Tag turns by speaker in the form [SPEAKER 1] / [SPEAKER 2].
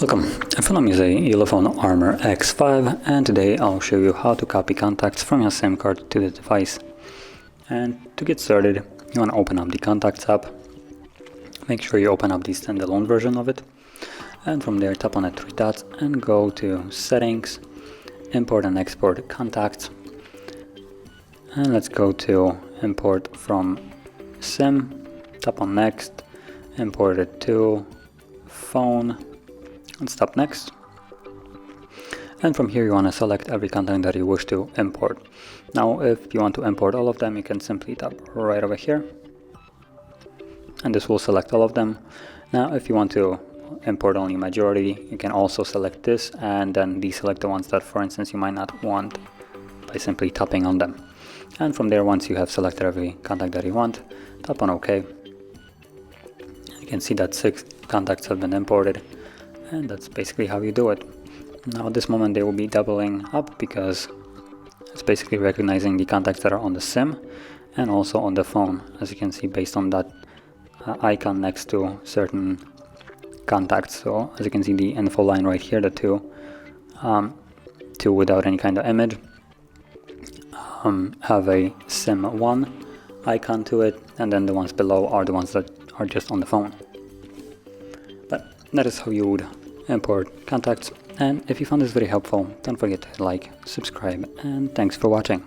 [SPEAKER 1] Welcome, I'm is a ULEFONE Armor X5, and today I'll show you how to copy contacts from your SIM card to the device. And to get started, you want to open up the Contacts app. Make sure you open up the standalone version of it, and from there tap on the three dots and go to Settings, Import and Export Contacts. And let's go to Import from SIM, tap on Next, import it to Phone, and stop Next. And from here you want to select every contact that you wish to import. Now if you want to import all of them, you can simply tap right over here and this will select all of them. Now if you want to import only majority, you can also select this and then deselect the ones that, for instance, you might not want by simply tapping on them. And from there, once you have selected every contact that you want, tap on OK. You can see that 6 contacts have been imported. And that's basically how you do it. Now at this moment they will be doubling up because it's basically recognizing the contacts that are on the SIM and also on the phone, as you can see based on that icon next to certain contacts. So as you can see, the info line right here, the two without any kind of image, have a SIM1 icon to it, and then the ones below are the ones that are just on the phone. But that is how you would import contacts, and if you found this very helpful, don't forget to like, subscribe, and thanks for watching.